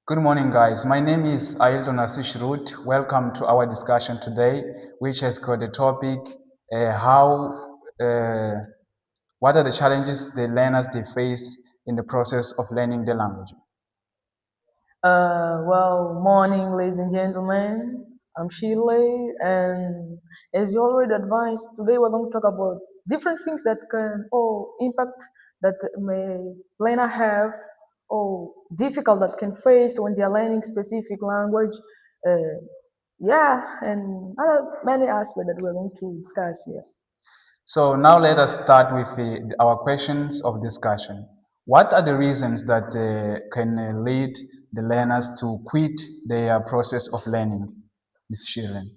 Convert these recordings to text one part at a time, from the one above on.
Good morning, guys. My name is Ailton Asishrut. Welcome to our discussion today, which has got the topic what are the challenges the learners they face in the process of learning the language. Morning, ladies and gentlemen. I'm Shirley, and as you already advised, today we're going to talk about different things that can impact that may learner have or difficult that can face when they are learning specific language. Uh, and other many aspects that we're going to discuss here. So now let us start with our questions of discussion. What are the reasons that can lead the learners to quit their process of learning, Ms. Shirin?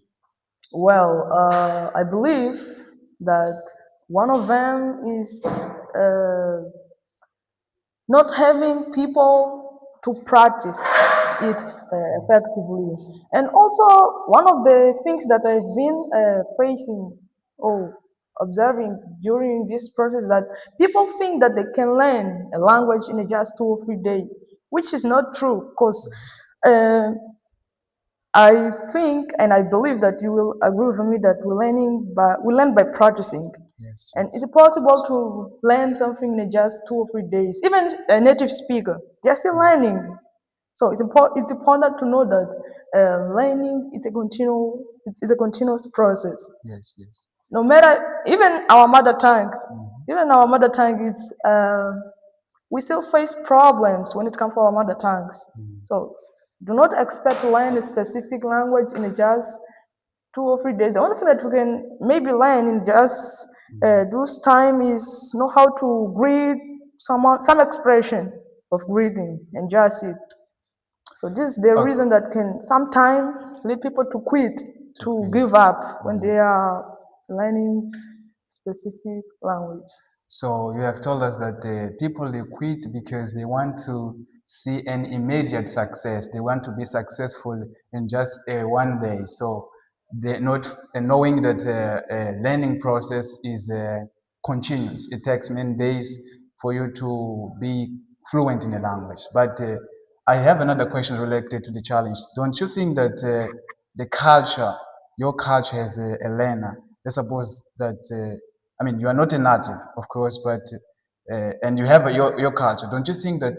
I believe that one of them is not having people to practice it effectively. And also, one of the things that I've been facing or observing during this process that people think that they can learn a language in just 2 or 3 days, which is not true because uh, I think and I believe that you will agree with me that we learn by practicing. Yes, And yes. it's possible to learn something in just 2 or 3 days. Even a native speaker, they're still learning. So it's important to know that learning it's a continuous process. Yes, yes. No matter even our mother tongue, we still face problems when it comes to our mother tongues. So do not expect to learn a specific language in just 2 or 3 days. The only thing that we can maybe learn in just those time is know how to greet someone, some expression of greeting, and just it. So this is the Okay. reason that can sometimes lead people to quit, to quit. give up when they are learning specific language. So you have told us that the people they quit because they want to see an immediate success. They want to be successful in just one day. So they not knowing that learning process is continuous. It takes many days for you to be fluent in a language. But I have another question related to the challenge. Don't you think that the culture, your culture as a learner, let's suppose that I mean, you are not a native, of course, but and you have your culture. Don't you think that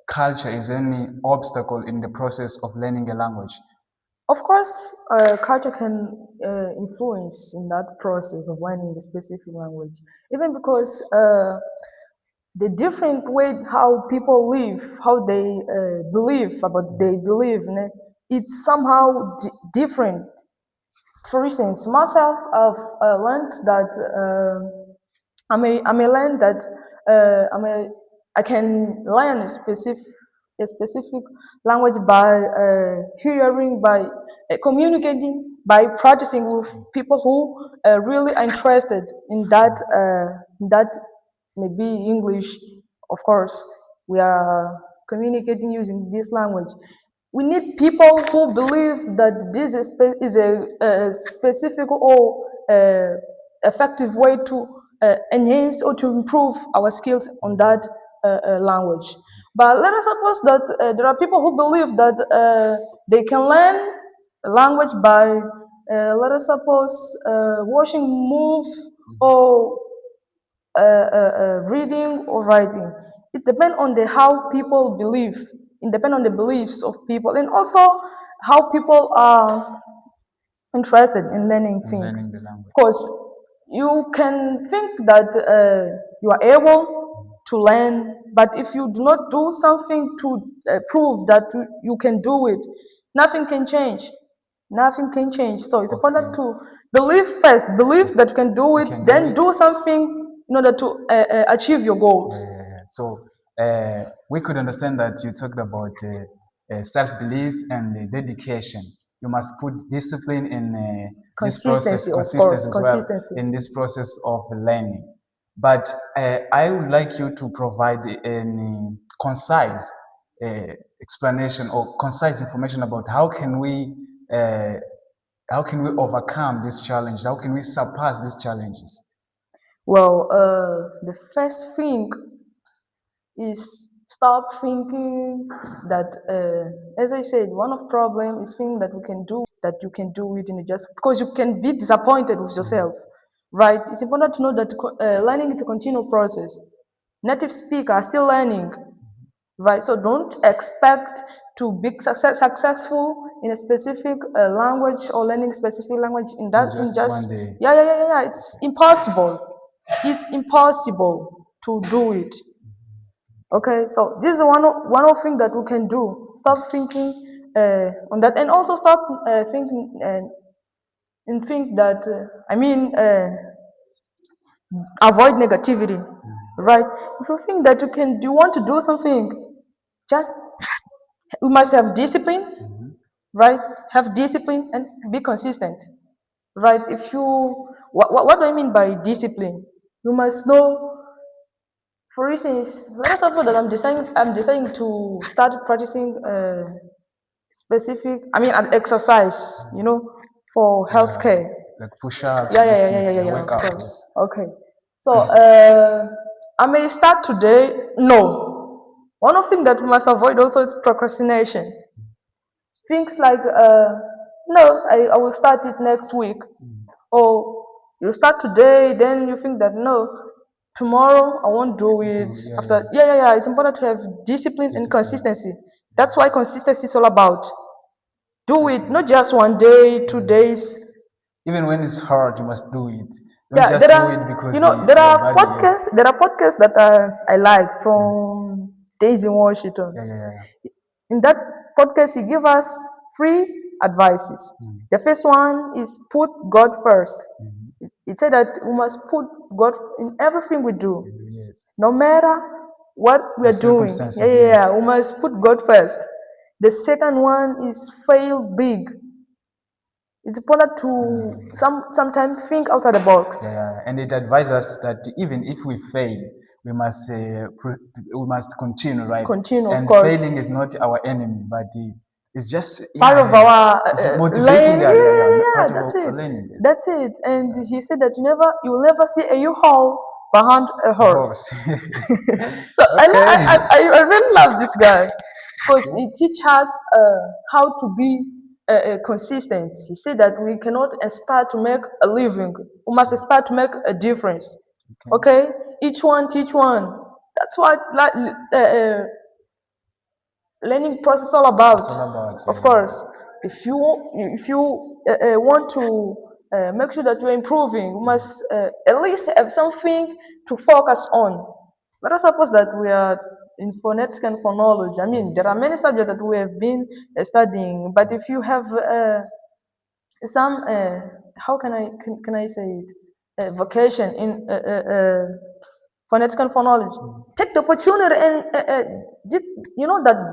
culture is any obstacle in the process of learning a language? Of course, culture can influence in that process of learning a specific language, even because the different way how people live, how they believe about they believe, it's somehow different. For instance, myself, I've learned that I may learn that I can learn a specific language by hearing, by communicating, by practicing with people who are really interested in that maybe English. Of course, we are communicating using this language. We need people who believe that this is a specific or effective way to enhance or to improve our skills on that language. But let us suppose that there are people who believe that they can learn a language by, let us suppose, watching moves or reading or writing. It depends on the how people believe. It depends on the beliefs of people, and also how people are interested in learning things. Learning the language. Of course, you can think that you are able to learn, but if you do not do something to prove that you can do it, nothing can change. Nothing can change. So it's important to believe first, believe that you can do it, then do something in order to achieve your goals. So we could understand that you talked about self-belief and dedication. You must put discipline in this process, Consistency, of course, consistency as well, consistency. in this process of learning. But I would like you to provide a concise explanation or concise information about uh, how can we overcome this challenge? How can we surpass these challenges? Well, the first thing is stop thinking that, as I said, one of the problem is thinking that we can do that you can do it in just because you can be disappointed with yourself, right? It's important to know that learning is a continual process. Native speakers are still learning, right? So don't expect to be successful in a specific language or learning specific language in that In just one day. yeah. It's impossible. It's impossible to do it. Okay, so this is one of thing that we can do. Stop thinking on that, and also stop thinking and think that avoid negativity, right? If you think that you want to do something, just we must have discipline, right? Have discipline and be consistent, right? If you what do I mean by discipline? You must know. For instance, let us suppose that I'm deciding to start practicing specific, an exercise, for healthcare. Like push-ups, Yeah, these yeah, yeah, things, yeah, yeah, the yeah, of workout, course. yes. Okay. So I may start today. No. One of the things that we must avoid also is procrastination. Things like, no, I will start it next week. Or you start today, then you think that no, tomorrow I won't do it. Yeah, After, yeah. It's important to have discipline and consistency. That's why consistency is all about. Do it, not just one day, 2 days. Even when it's hard, you must do it. Don't Yeah, just there do it are, because there your are body is. podcasts. There are podcasts that I like from Daisy Washington. Yeah. In that podcast, he give us 3 advices. The first one is put God first. It said that we must put God in everything we do, Yes. no matter what we The are doing. circumstances, Yeah. yes. We must put God first. The second one is fail big. It's important to sometimes think outside the box. Yeah, and it advises us that even if we fail, we must continue, right? Continue, of And course. failing is not our enemy, but it's just Part of our it's motivating. learning. Part That's of our it. learning. Yes. That's it. And he said that you will never see a U-Haul behind a horse. Horse. So Okay. I really love this guy because he teaches us how to be consistent. He said that we cannot aspire to make a living. We must aspire to make a difference. Okay? Each one teach one. That's what learning process all about. It's all about, Of yeah. course, if you want to make sure that you're improving, you must at least have something to focus on. Let us suppose that we are in phonetics and phonology. There are many subjects that we have been studying, but if you have some how can I say it, vocation in phonetics and phonology, take the opportunity and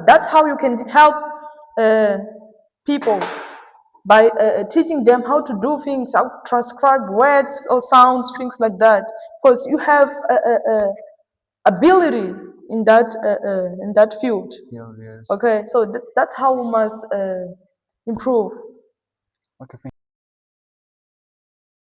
that's how you can help people by teaching them how to do things, how to transcribe words or sounds, things like that, because you have ability in that field. Yeah, yes. Okay, so that's how we must improve. Okay.